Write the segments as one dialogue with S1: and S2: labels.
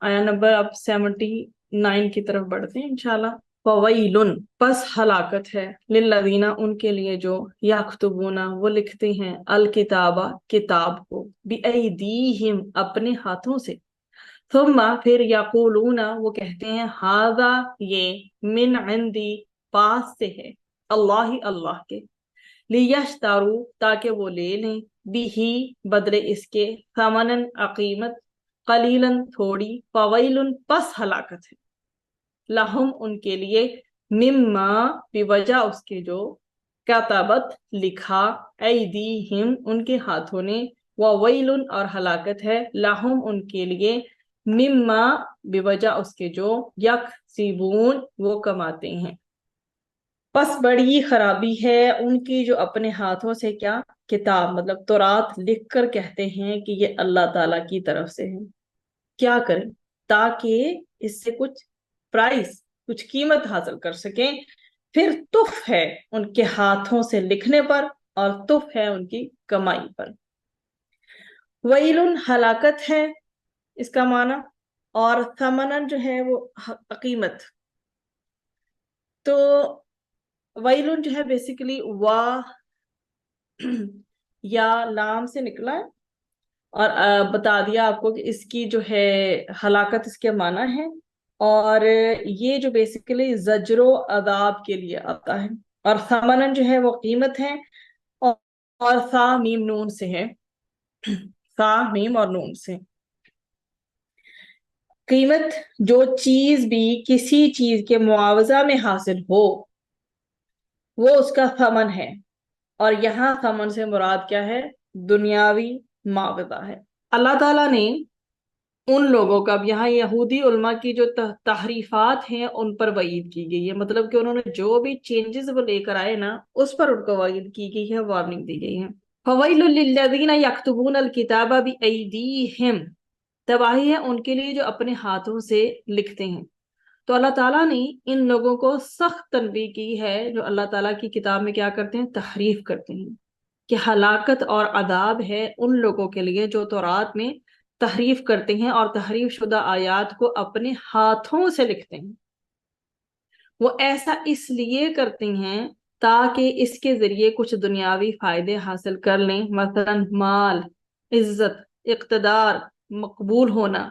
S1: आया नंबर अब 79 की तरफ बढ़ते हैं इंशाल्लाह। फवैलुन, पस हलाकत है, लिल्लज़ीना, उनके लिए जो यक्तुबूना, वो लिखते हैं, अल किताबा, किताब को, बिअयदीहिम, अपने हाथों से, थुम्मा, फिर यकूलूना, वो कहते हैं, हाजा, ये, मिन इंदी, पास से है, अल्लाह ही, अल्लाह के, लियश्तारू, ताकि वो ले लें, बिही, बदले इसके, समनन, अकीमत, कलीलन, थोड़ी, फवैलुन, पस हलाकत है, लहुम, उनके लिए, मिम्मा, बिवजह उसके जो, कतबत, लिखा, ऐदीहिम, उनके हाथों ने, ववैलुन, और हलाकत है, लहुम, उनके लिए, मिम्मा, बिवजह उसके जो, यकसिबून, वो कमाते हैं। बस बड़ी खराबी है उनकी जो अपने हाथों से क्या, किताब मतलब तौरात लिख कर कहते हैं कि ये अल्लाह ताला की तरफ से है। क्या करें, ताकि इससे कुछ प्राइस, कुछ कीमत हासिल कर सकें। फिर तुफ है उनके हाथों से लिखने पर, और तुफ है उनकी कमाई पर। वैलुन, हलाकत है इसका माना, और थमनन जो है वो कीमत। तो वैलुन जो है बेसिकली वाह या लाम से निकला है, और बता दिया आपको कि इसकी जो है हलाकत इसके माना है। और ये जो बेसिकली जजरो अदाब के लिए आता है। और समनन जो है वो कीमत है, और, और सा मीम नून से है, सा मीम और नून से। कीमत, जो चीज भी किसी चीज के मुआवजा में हासिल हो, वो उसका समन है। और यहाँ समन से मुराद क्या है, दुनियावी मुआवजा है। अल्लाह ताला ने उन लोगों का, अब यहाँ यहूदी उल्मा की जो तहरीफात हैं उन पर वईद की गई है, मतलब कि उन्होंने जो भी चेंजेस वो लेकर आए ना, उस पर उनको वईद की गई है, वार्निंग दी गई है। फवैलुल लिल्लज़ीना यक्तुबून अल किताबा बिअयदीहिम, तबाही है उनके लिए जो अपने हाथों से लिखते हैं। तो अल्लाह ताला ने इन लोगों को सख्त तनबीह की है, जो अल्लाह ताला की किताब में क्या करते हैं, तहरीफ करते हैं, कि हलाकत और अदाब है उन लोगों के लिए जो तौरात में तहरीफ करते हैं और तहरीफ शुदा आयात को अपने हाथों से लिखते हैं। वो ऐसा इसलिए करते हैं ताकि इसके जरिए कुछ दुनियावी फायदे हासिल कर लें, मसलन माल, इज्जत, इक़्तिदार, मकबूल होना,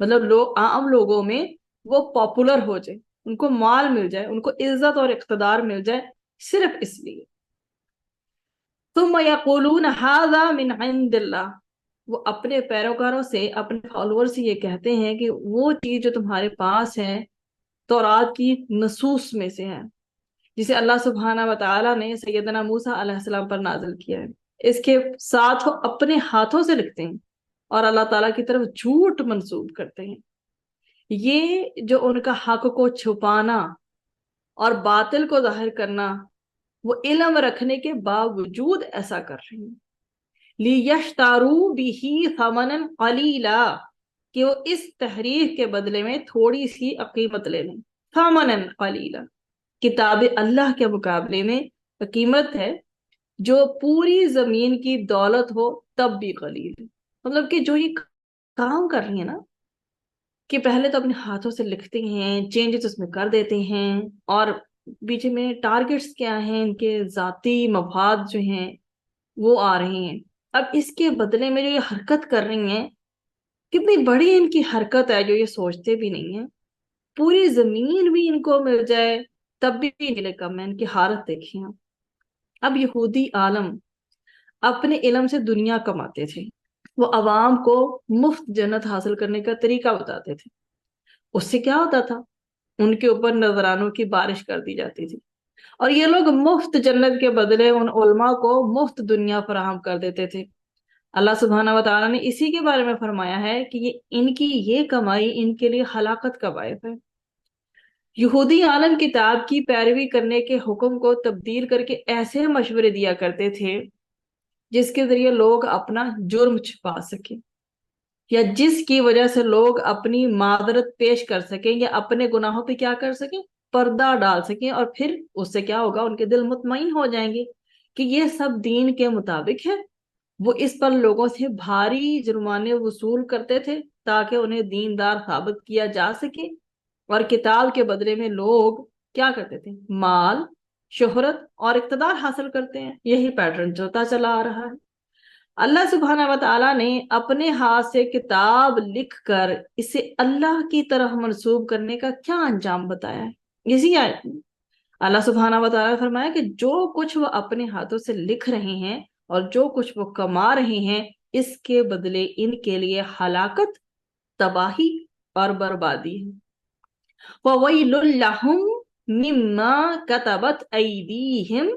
S1: मतलब लोग, आम लोगों में वो पॉपुलर हो जाए, उनको माल मिल जाए, उनको इज्जत और इक़्तिदार मिल जाए, सिर्फ इसलिए। तुम यक़ूलून हाज़ा मिन इंदिल्लाह, वो अपने पैरोकारों से, अपने फॉलोअर से ये कहते हैं कि वो चीज जो तुम्हारे पास है तौरात की नसूस में से है, जिसे अल्लाह सुब्हाना व तआला ने सैयदना मूसा अलैहिस्सलाम पर नाजिल किया है, इसके साथ वो अपने हाथों से लिखते हैं और अल्लाह ताला की तरफ झूठ मंसूब करते हैं। ये जो उनका हक को छुपाना और बातिल को जाहिर करना, वो इल्म रखने के बावजूद ऐसा कर रहे हैं। लियश्तारू बिही समनन कलीला, कि वो इस तहरीर के बदले में थोड़ी सी कीमत ले लें। समनन कलीला, किताब अल्लाह के मुकाबले में कीमत है जो पूरी जमीन की दौलत हो तब भी कलील है। मतलब कि जो ये काम कर रही है ना, कि पहले तो अपने हाथों से लिखते हैं, चेंजेस उसमें कर देते हैं, और बीच में टारगेट्स क्या हैं, इनके जाती मफाद जो हैं वो आ रहे हैं। अब इसके बदले में जो ये हरकत कर रही हैं, कितनी बड़ी इनकी हरकत है जो ये सोचते भी नहीं है। पूरी जमीन भी इनको मिल जाए तब भी इनके लिए कम है। इनकी हालत देखिए आप। अब यहूदी आलम अपने इल्म से दुनिया कमाते थे, वो अवाम को मुफ्त जन्नत हासिल करने का तरीका बताते थे। उससे क्या होता था, उनके ऊपर नजरानों की बारिश कर दी जाती थी, और ये लोग मुफ्त जन्नत के बदले उन उलमा को मुफ्त दुनिया फराहम कर देते थे। अल्लाह सुब्हाना व तआला ने इसी के बारे में फरमाया है कि ये इनकी ये कमाई इनके लिए हलाकत का बायस है। यहूदी आलम किताब की पैरवी करने के हुक्म को तब्दील करके ऐसे मशवरे दिया करते थे जिसके जरिए लोग अपना जुर्म छिपा सके, या जिसकी वजह से लोग अपनी मादरत पेश कर सकें, या अपने गुनाहों पे क्या कर सकें, पर्दा डाल सकें, और फिर उससे क्या होगा, उनके दिल मुतमईन हो जाएंगे कि ये सब दीन के मुताबिक है। वो इस पर लोगों से भारी जुर्माने वसूल करते थे تاکہ انہیں دیندار ثابت کیا جا سکے، اور کتاب کے بدلے میں لوگ کیا کرتے تھے؟ مال، شہرت اور اقتدار حاصل کرتے ہیں۔ یہی پیٹرن چلتا چلا آ رہا ہے۔ اللہ سبحانہ و تعالیٰ نے اپنے ہاتھ سے کتاب لکھ کر اسے اللہ کی طرف منسوب کرنے کا کیا انجام بتایا ہے؟ اسی آیت میں اللہ سبحانہ و تعالیٰ نے فرمایا کہ جو کچھ وہ اپنے ہاتھوں سے لکھ رہے ہیں اور جو کچھ وہ کما رہے ہیں، اس کے بدلے ان کے لیے ہلاکت، تباہی اور بربادی ہے۔ وَوَيْلٌ لَّهُم مِّمَّا كَتَبَتْ أَيْدِيهِمْ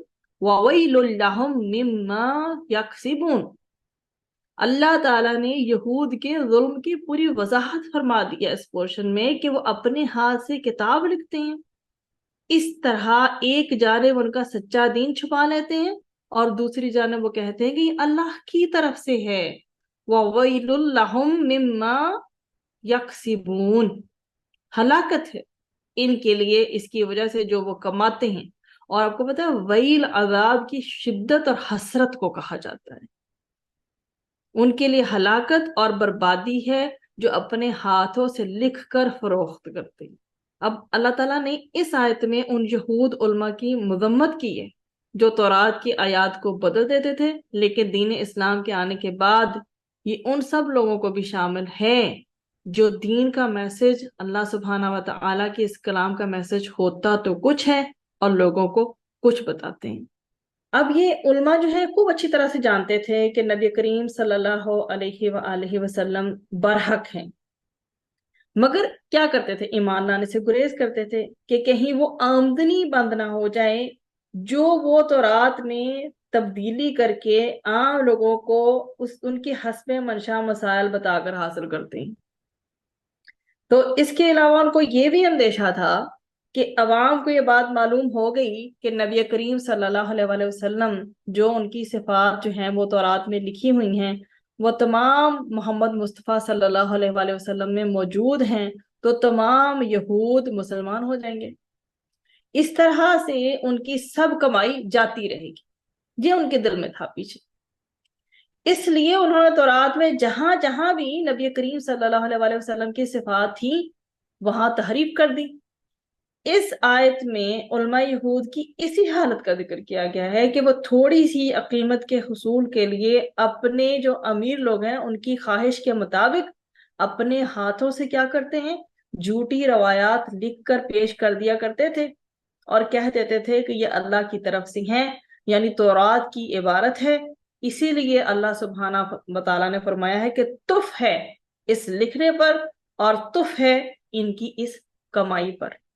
S1: وَوَيْلٌ لَّهُم مِّمَّا يَكْسِبُونَ۔ اللہ تعالیٰ نے یہود کے ظلم کی پوری وضاحت فرما دی ہے اس پورشن میں کہ وہ اپنے ہاتھ سے کتاب لکھتے ہیں، اس طرح ایک جانب ان کا سچا دین چھپا لیتے ہیں اور دوسری جانب وہ کہتے ہیں کہ یہ اللہ کی طرف سے ہے۔ وَوَيْلٌ لَّهُم مِّمَّا يَكْسِبُونَ، ہلاکت ہے ان کے لیے اس کی وجہ سے جو وہ کماتے ہیں۔ اور آپ کو پتا ہے ویل عذاب کی شدت اور حسرت کو کہا جاتا ہے۔ ان کے لیے ہلاکت اور بربادی ہے جو اپنے ہاتھوں سے لکھ کر فروخت کرتے ہیں۔ اب اللہ تعالیٰ نے اس آیت میں ان یہود علماء کی مذمت کی ہے جو تورات کی آیات کو بدل دیتے تھے، لیکن دین اسلام کے آنے کے بعد یہ ان سب لوگوں کو بھی شامل ہے جو دین کا میسج، اللہ سبحانہ و تعالیٰ کے اس کلام کا میسج ہوتا تو کچھ ہے اور لوگوں کو کچھ بتاتے ہیں۔ اب یہ علماء جو ہے خوب اچھی طرح سے جانتے تھے کہ نبی کریم صلی اللہ علیہ وآلہ وسلم برحق ہیں، مگر کیا کرتے تھے؟ ایمان لانے سے گریز کرتے تھے کہ کہیں وہ آمدنی بند نہ ہو جائے جو وہ تورات میں تبدیلی کر کے عام لوگوں کو ان کی حسب منشا مسائل بتا کر حاصل کرتے ہیں۔ تو اس کے علاوہ ان کو یہ بھی اندیشہ تھا کہ عوام کو یہ بات معلوم ہو گئی کہ نبی کریم صلی اللہ علیہ وآلہ وسلم جو ان کی صفات جو ہیں وہ تورات میں لکھی ہوئی ہیں وہ تمام محمد مصطفیٰ صلی اللہ علیہ وآلہ وسلم میں موجود ہیں، تو تمام یہود مسلمان ہو جائیں گے۔ اس طرح سے ان کی سب کمائی جاتی رہے گی، یہ ان کے دل میں تھا پیچھے۔ اس لیے انہوں نے تورات میں جہاں جہاں بھی نبی کریم صلی اللہ علیہ وآلہ وسلم کی صفات تھی وہاں تحریف کر دی۔ اس آیت میں علماء یہود کی اسی حالت کا ذکر کیا گیا ہے کہ وہ تھوڑی سی عقیمت کے حصول کے لیے اپنے جو امیر لوگ ہیں ان کی خواہش کے مطابق اپنے ہاتھوں سے کیا کرتے ہیں؟ جھوٹی روایات لکھ کر پیش کر دیا کرتے تھے اور کہہ دیتے تھے کہ یہ اللہ کی طرف سے ہیں، یعنی تورات کی عبارت ہے۔ اسی لیے اللہ سبحانہ و تعالیٰ نے فرمایا ہے کہ تف ہے اس لکھنے پر اور تف ہے ان کی اس کمائی پر۔